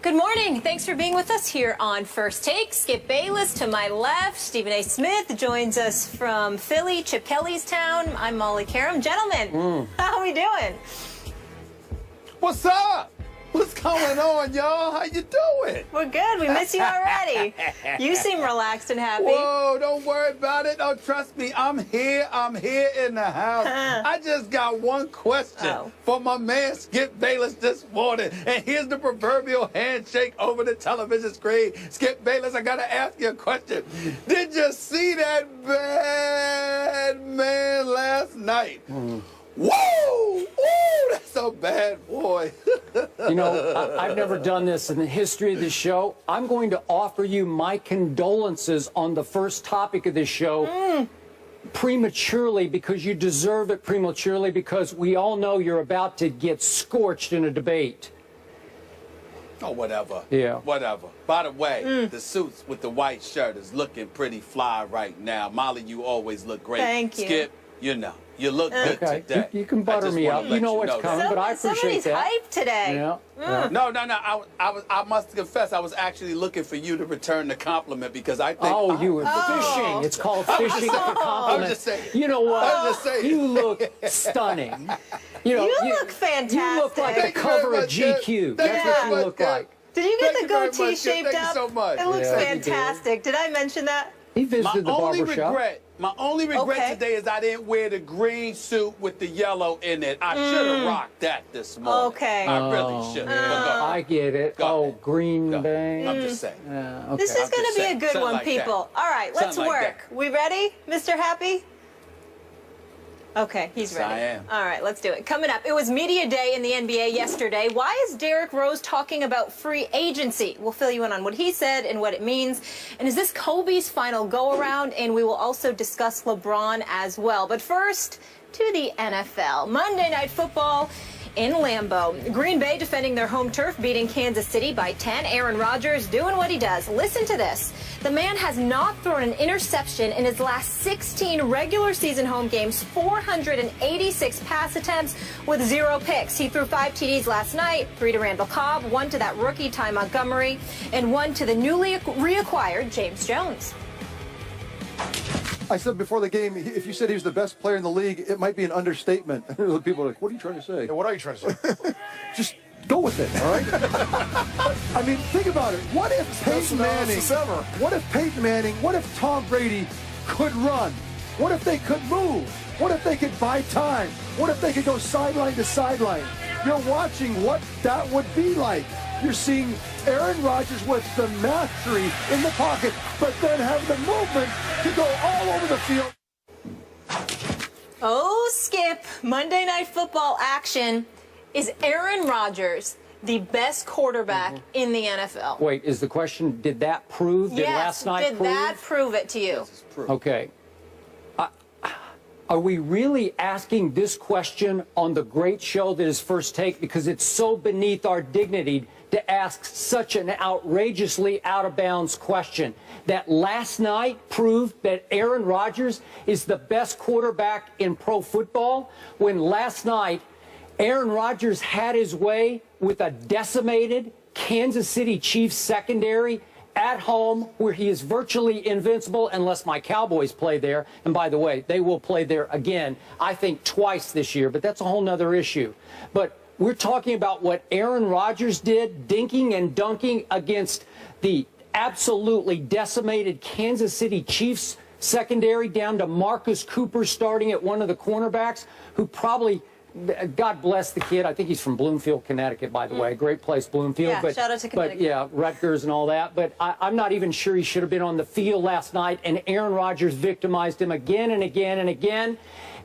Good morning. Thanks for being with us here on First Take. Skip Bayless to my left. Stephen A. Smith joins us from Philly, Chip Kelly's town. I'm Molly Karam. Gentlemen, how are we doing? What's up? What's going on, y'all? How you doing? We're good. We miss you already. You seem relaxed and happy. Whoa, don't worry about it. Oh, trust me, I'm here in the house. I just got one question for my man Skip Bayless this morning. And here's the proverbial handshake over the television screen. Skip Bayless, I gotta ask you a question. Did you see that bad man last night? Woo! Ooh, that's a bad boy. You know, I've never done this in the history of the show. I'm going to offer you my condolences on the first topic of this show prematurely, because you deserve it prematurely, because we all know you're about to get scorched in a debate. Oh, whatever. Yeah. Whatever. By the way, the suits with the white shirt is looking pretty fly right now. Molly, you always look great. Thank you. Skip, you know. You look good today. You can butter me up. You know what's coming, but I appreciate that. Somebody's hyped today. Yeah. No. I must confess, I was actually looking for you to return the compliment, because I think. Oh, you were fishing. It's called fishing for compliments. I'm just saying. You know what? I'm just saying. You look stunning. You look fantastic. You look like the cover of GQ. That's what you look like. Did you get the goatee shaped up? Thank you so much. It looks fantastic. Did I mention that? He visited the barbershop. My only regret today is I didn't wear the green suit with the yellow in it. I should have rocked that this morning. Okay. I really should have. I get it. Green Bay. I'm just saying. This is going to be a good one, people. All right, let's work. We ready, Mr. Happy? Okay, he's ready. I am. All right, let's do it. Coming up, it was media day in the NBA yesterday. Why is Derrick Rose talking about free agency? We'll fill you in on what he said and what it means. And is this Kobe's final go-around? And we will also discuss LeBron as well. But first, to the NFL. Monday Night Football in Lambeau. Green Bay defending their home turf, beating Kansas City by 10. Aaron Rodgers doing what he does. Listen to this. The man has not thrown an interception in his last 16 regular season home games, 486 pass attempts with 0 picks. He threw 5 TDs last night, 3 to Randall Cobb, 1 to that rookie Ty Montgomery, and 1 to the newly reacquired James Jones. I said before the game, if you said he was the best player in the league, it might be an understatement. People are like, what are you trying to say? Yeah, what are you trying to say? Just go with it, all right? I mean, think about it. What if Peyton Manning, what if Tom Brady could run? What if they could move? What if they could buy time? What if they could go sideline to sideline? You're watching what that would be like. You're seeing Aaron Rodgers with the mastery in the pocket, but then have the movement to go all over the field. Oh, Skip, Monday Night Football action. Is Aaron Rodgers the best quarterback in the NFL? Wait, is the question, did that prove? Did last night prove? Did that prove it to you? Yes, it's proof. Okay. Are we really asking this question on the great show that is First Take? Because it's so beneath our dignity to ask such an outrageously out-of-bounds question. That last night proved that Aaron Rodgers is the best quarterback in pro football, when last night Aaron Rodgers had his way with a decimated Kansas City Chiefs secondary at home, where he is virtually invincible unless my Cowboys play there. And by the way, they will play there again, I think twice this year, but that's a whole nother issue. But we're talking about what Aaron Rodgers did, dinking and dunking against the absolutely decimated Kansas City Chiefs secondary, down to Marcus Cooper starting at one of the cornerbacks, who probably, God bless the kid. I think he's from Bloomfield, Connecticut, by the way. Great place, Bloomfield. Yeah, shout out to Connecticut. But yeah, Rutgers and all that. But I'm not even sure he should have been on the field last night. And Aaron Rodgers victimized him again and again and again.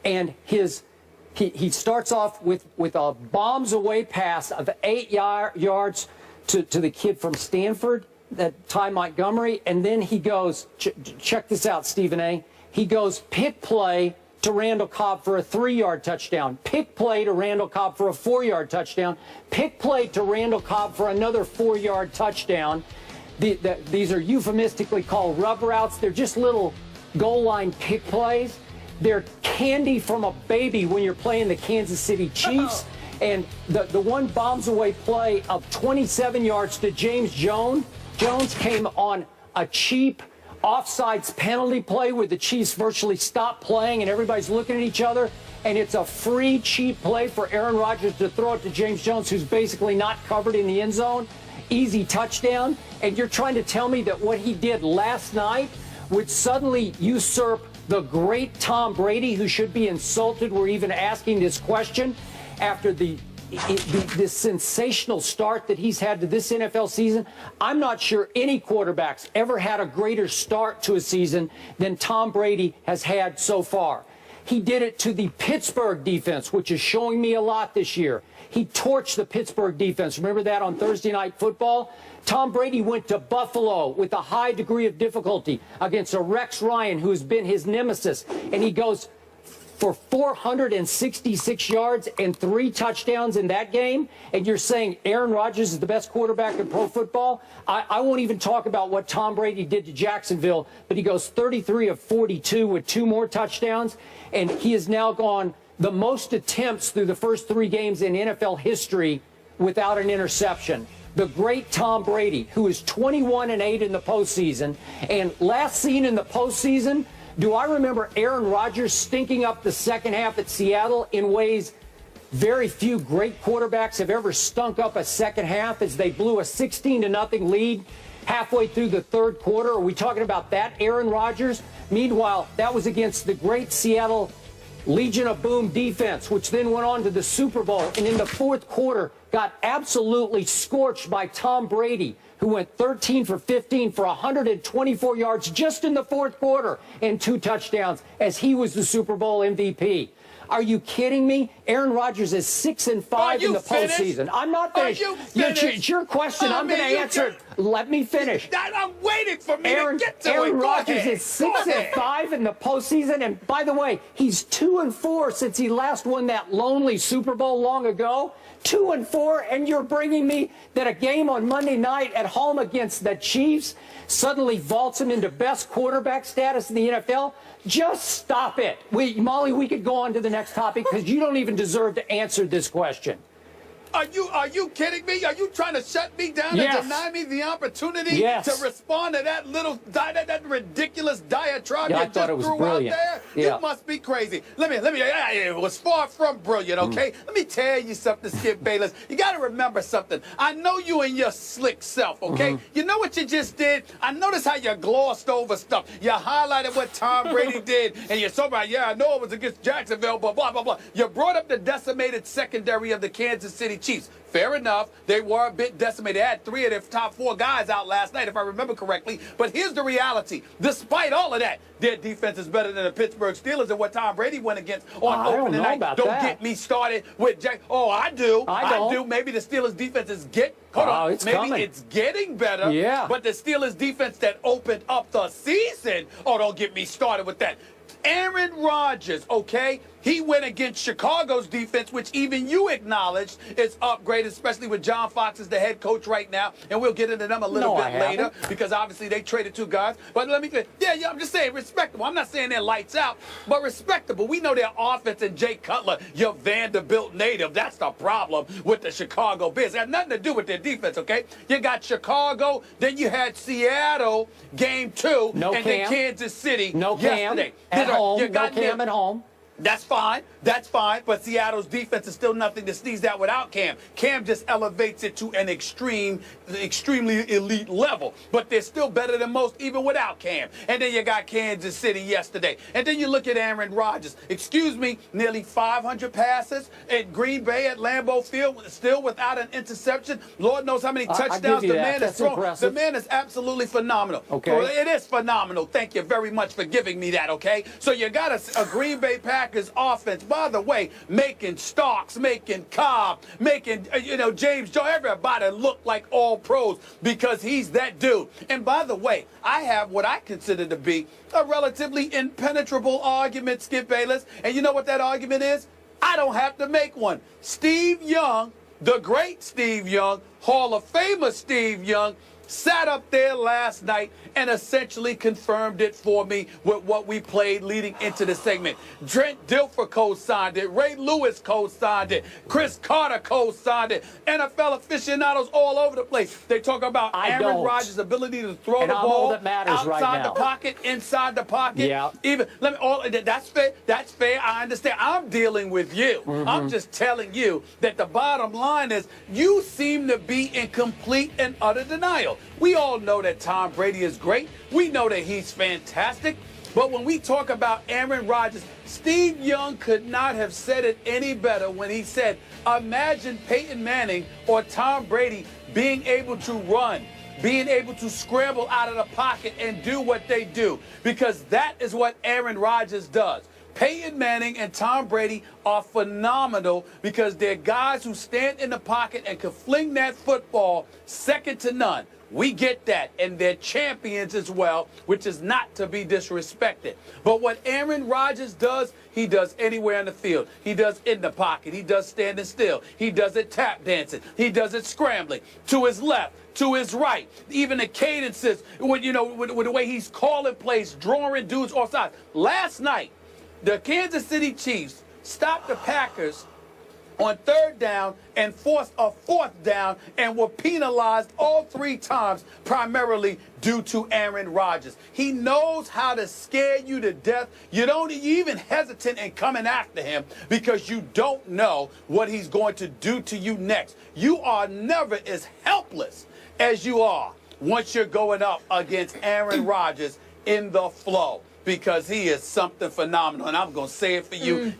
And he starts off with a bombs away pass of 8 yards to the kid from Stanford, that Ty Montgomery. And then he goes, check this out, Stephen A. He goes pick play to Randall Cobb for a 3-yard touchdown. Pick play to Randall Cobb for a 4-yard touchdown. Pick play to Randall Cobb for another 4-yard touchdown. These are euphemistically called rub routes. They're just little goal line pick plays. They're candy from a baby when you're playing the Kansas City Chiefs. And the one bombs away play of 27 yards to James Jones came on a cheap offsides penalty play where the Chiefs virtually stopped playing and everybody's looking at each other. And it's a free, cheap play for Aaron Rodgers to throw it to James Jones, who's basically not covered in the end zone. Easy touchdown. And you're trying to tell me that what he did last night would suddenly usurp the great Tom Brady, who should be insulted. We're even asking this question after this sensational start that he's had to this NFL season. I'm not sure any quarterbacks ever had a greater start to a season than Tom Brady has had so far. He did it to the Pittsburgh defense, which is showing me a lot this year. He torched the Pittsburgh defense. Remember that on Thursday Night Football? Tom Brady went to Buffalo with a high degree of difficulty against a Rex Ryan, who has been his nemesis, and he goes for 466 yards and 3 touchdowns in that game, and you're saying Aaron Rodgers is the best quarterback in pro football? I won't even talk about what Tom Brady did to Jacksonville, but he goes 33 of 42 with 2 more touchdowns, and he has now gone the most attempts through the first 3 games in NFL history without an interception. The great Tom Brady, who is 21-8 in the postseason, and last seen in the postseason, do I remember Aaron Rodgers stinking up the second half at Seattle in ways very few great quarterbacks have ever stunk up a second half, as they blew a 16-0 lead halfway through the third quarter? Are we talking about that Aaron Rodgers? Meanwhile, that was against the great Seattle Legion of Boom defense, which then went on to the Super Bowl, and in the fourth quarter got absolutely scorched by Tom Brady, who went 13 for 15 for 124 yards just in the fourth quarter and 2 touchdowns, as he was the Super Bowl MVP. Are you kidding me? Aaron Rodgers is 6-5 in the postseason. I'm not finished. It's your question. I'm going to answer it. Let me finish. I'm waiting for me to get to it. Aaron Rodgers is 6-5 in the postseason, and by the way, he's 2-4 since he last won that lonely Super Bowl long ago. 2-4, and you're bringing me that a game on Monday night at home against the Chiefs suddenly vaults him into best quarterback status in the NFL? Just stop it. Molly, we could go on to the next topic because you don't even deserve to answer this question. Are you kidding me? Are you trying to shut me down and deny me the opportunity to respond to that ridiculous diatribe you just threw out there? You must be crazy. It was far from brilliant, okay? Let me tell you something, Skip Bayless. You got to remember something. I know you and your slick self, okay? You know what you just did? I noticed how you glossed over stuff. You highlighted what Tom Brady did, and you're so right, I know it was against Jacksonville, but blah, blah, blah. You brought up the decimated secondary of the Kansas City Chiefs. Fair enough. They were a bit decimated. They had 3 of their top 4 guys out last night, if I remember correctly. But here's the reality. Despite all of that, their defense is better than the Pittsburgh Steelers and what Tom Brady went against on opening night. Don't get me started with Jack. Oh, I do. I do. Maybe the Steelers defense is it's getting better. Yeah. But the Steelers defense that opened up the season, don't get me started with that. Aaron Rodgers, okay? He went against Chicago's defense, which even you acknowledged is upgraded, especially with John Fox as the head coach right now. And we'll get into them a little bit later because obviously they traded 2 guys. But let me say, I'm just saying respectable. I'm not saying they're lights out, but respectable. We know their offense and Jay Cutler, your Vanderbilt native. That's the problem with the Chicago Bears. It had nothing to do with their defense, okay? You got Chicago, then you had Seattle, game 2, then Kansas City yesterday. At home. You got Cam at home. That's fine. That's fine. But Seattle's defense is still nothing to sneeze at without Cam. Cam just elevates it to an extremely elite level. But they're still better than most even without Cam. And then you got Kansas City yesterday. And then you look at Aaron Rodgers. Excuse me, nearly 500 passes at Green Bay at Lambeau Field, still without an interception. Lord knows how many touchdowns the man has thrown. The man is absolutely phenomenal. Okay. Well, it is phenomenal. Thank you very much for giving me that, okay? So you got a Green Bay Packers offense, by the way, making Starks, making Cobb, making, James Jones, everybody look like all pros because he's that dude. And by the way, I have what I consider to be a relatively impenetrable argument, Skip Bayless. And you know what that argument is? I don't have to make one. Steve Young, the great Steve Young, Hall of Famer Steve Young, sat up there last night and essentially confirmed it for me with what we played leading into the segment. Trent Dilfer co-signed it. Ray Lewis co-signed it. Chris Carter co-signed it. NFL aficionados all over the place. They talk about Aaron Rodgers' ability to throw the ball outside the pocket, inside the pocket. Yeah. Even that's fair. That's fair. I understand. I'm dealing with you. I'm just telling you that the bottom line is you seem to be in complete and utter denial. We all know that Tom Brady is great. We know that he's fantastic. But when we talk about Aaron Rodgers, Steve Young could not have said it any better when he said, imagine Peyton Manning or Tom Brady being able to run, being able to scramble out of the pocket and do what they do, because that is what Aaron Rodgers does. Peyton Manning and Tom Brady are phenomenal because they're guys who stand in the pocket and can fling that football second to none. We get that, and they're champions as well, which is not to be disrespected. But what Aaron Rodgers does, he does anywhere in the field. He does in the pocket. He does standing still. He does it tap dancing. He does it scrambling to his left, to his right. Even the cadences, with the way he's calling plays, drawing dudes off sides. Last night, the Kansas City Chiefs stopped the Packers on 3rd down and forced a 4th down and were penalized all 3 times, primarily due to Aaron Rodgers. He knows how to scare you to death. You even hesitant in coming after him because you don't know what he's going to do to you next. You are never as helpless as you are once you're going up against Aaron Rodgers in the flow, because he is something phenomenal. And I'm going to say it for you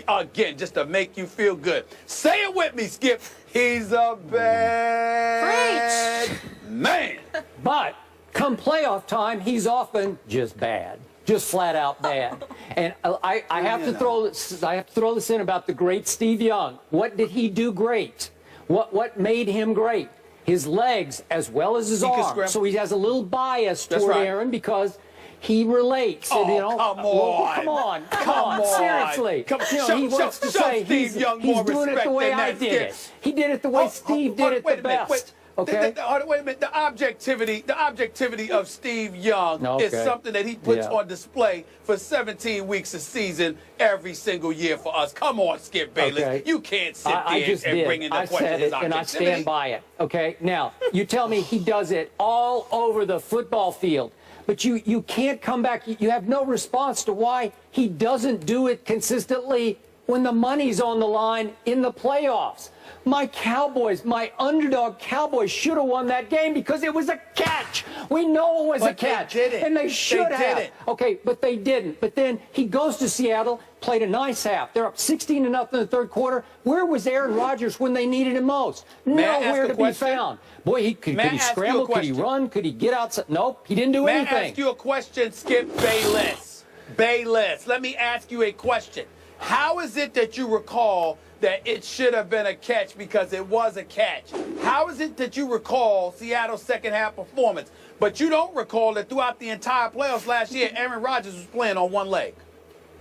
again, just to make you feel good. Say it with me, Skip. He's a bad man. But come playoff time, he's often just bad. Just flat out bad. And I have to throw this in about the great Steve Young. What did he do great? What made him great? His legs as well as his arms. So he has a little bias toward Aaron because he relates. Oh, and, come on, seriously. He wants to say he's doing it the way I did it. He did it the way Steve did it the best. Okay. Wait a minute. The objectivity of Steve Young is something that he puts on display for 17 weeks a season every single year for us. Come on, Skip Bayless. Okay. You can't sit there and bring in the question. I said it, and I stand by it. Okay. Now, you tell me he does it all over the football field. But you can't come back. You have no response to why he doesn't do it consistently when the money's on the line in the playoffs. My Cowboys, my underdog Cowboys should have won that game because it was a catch. We know it was a catch. They didn't. And they should have. Okay, but they didn't. But then he goes to Seattle, played a nice half. They're up 16-0 in the 3rd quarter. Where was Aaron Rodgers when they needed him most? Nowhere to be found. Boy, could he scramble? Could he run? Could he get outside? Nope, he didn't do anything. May I ask you a question, Skip Bayless? Bayless, let me ask you a question. How is it that you recall that it should have been a catch because it was a catch? How is it that you recall Seattle's second half performance, but you don't recall that throughout the entire playoffs last year, Aaron Rodgers was playing on one leg?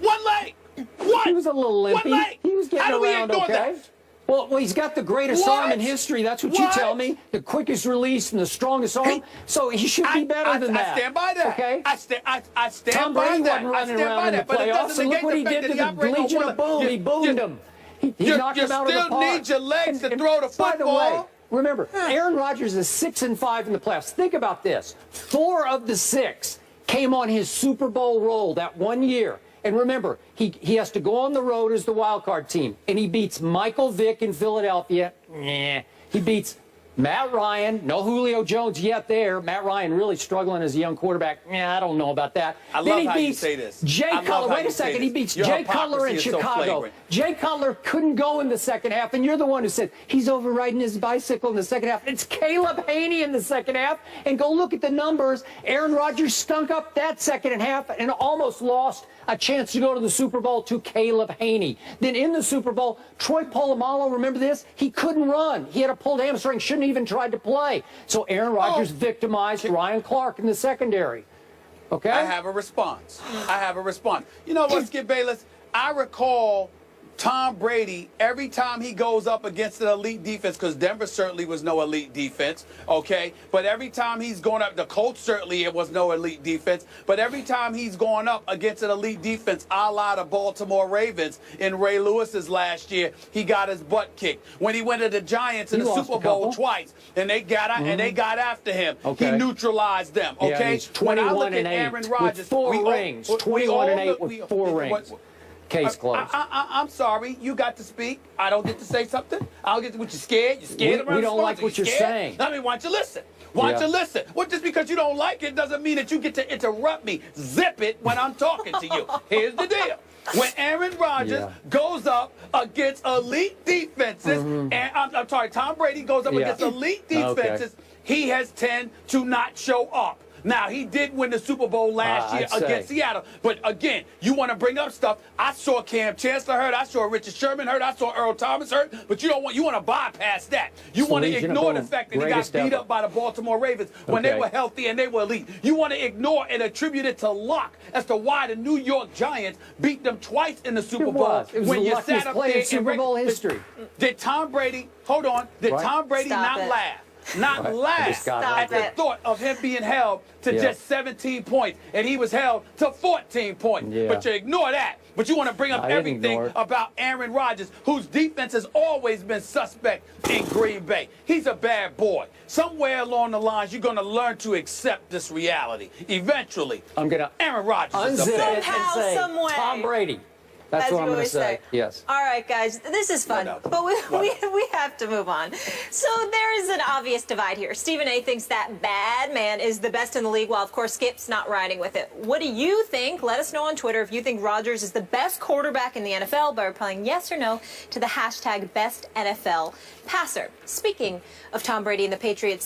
One leg! What? He was a little limpy. One leg! He was getting around okay. That? Well, he's got the greatest arm in history. That's what you tell me. The quickest release and the strongest arm. So he should be better than that. I stand by that. Okay. I stand Tom by Brady that. wasn't running around in the playoffs. And look what he did to the Legion of Boom. He boomed him. He knocked him out of the park. You still need your legs to throw the football. By the way, remember, Aaron Rodgers is 6-5 in the playoffs. Think about this. 4 of the 6 came on his Super Bowl roll that one year. And remember, he has to go on the road as the wild card team. And he beats Michael Vick in Philadelphia. He beats Matt Ryan. No Julio Jones yet there. Matt Ryan really struggling as a young quarterback. I don't know about that. I love how you say this. Jay Cutler. Wait a second. He beats Jay Cutler in Chicago. Jay Cutler couldn't go in the second half. And you're the one who said he's overriding his bicycle in the second half. It's Caleb Haney in the second half. And go look at the numbers. Aaron Rodgers stunk up that second half and almost lost a chance to go to the Super Bowl to Caleb Haney. Then in the Super Bowl, Troy Polamalu, remember this? He couldn't run. He had a pulled hamstring, shouldn't even tried to play. So Aaron Rodgers victimized Ryan Clark in the secondary. Okay? I have a response. You know what, Skip Bayless? I recall Tom Brady, every time he goes up against an elite defense, because Denver certainly was no elite defense, okay? But every time he's going up, the Colts certainly it was no elite defense, but every time he's going up against an elite defense, a la the Baltimore Ravens in Ray Lewis's last year, he got his butt kicked. When he went to the Giants in the Super Bowl twice, and they got after him, he neutralized them, okay? Yeah, he's 21-8 Aaron Rodgers, with 4 rings. 21-8 with 4 rings. Case closed. I'm sorry. You got to speak. I don't get to say something. I don't get to. What, you scared? You scared? We don't like what you're saying. I mean, why don't you listen? Why don't you listen? Well, just because you don't like it doesn't mean that you get to interrupt me. Zip it when I'm talking to you. Here's the deal. When Aaron Rodgers goes up against elite defenses, and I'm sorry, Tom Brady goes up against elite defenses, he has tended to not show up. Now, he did win the Super Bowl last year against Seattle. But, again, you want to bring up stuff. I saw Cam Chancellor hurt. I saw Richard Sherman hurt. I saw Earl Thomas hurt. But you want to bypass that. You want to ignore the fact that he got beat up by the Baltimore Ravens when they were healthy and they were elite. You want to ignore and attribute it to luck as to why the New York Giants beat them twice in the Super Bowl. It was when the you sat luckiest up play there in Super Bowl history. Did Tom Brady, hold on, did Tom Brady not laugh? Not laugh at the thought of him being held to just 17 points, and he was held to 14 points. But you ignore that. But you want to bring up everything about Aaron Rodgers, whose defense has always been suspect in Green Bay. He's a bad boy. Somewhere along the lines, you're going to learn to accept this reality. Eventually, Aaron Rodgers is a bad somehow, some way. Tom Brady. That's what I'm going to say. Yes. All right, guys, this is fun, but we have to move on. So there is an obvious divide here. Stephen A. thinks that bad man is the best in the league, while, of course, Skip's not riding with it. What do you think? Let us know on Twitter if you think Rodgers is the best quarterback in the NFL by replying yes or no to the hashtag #BestNFLPasser. Speaking of Tom Brady and the Patriots,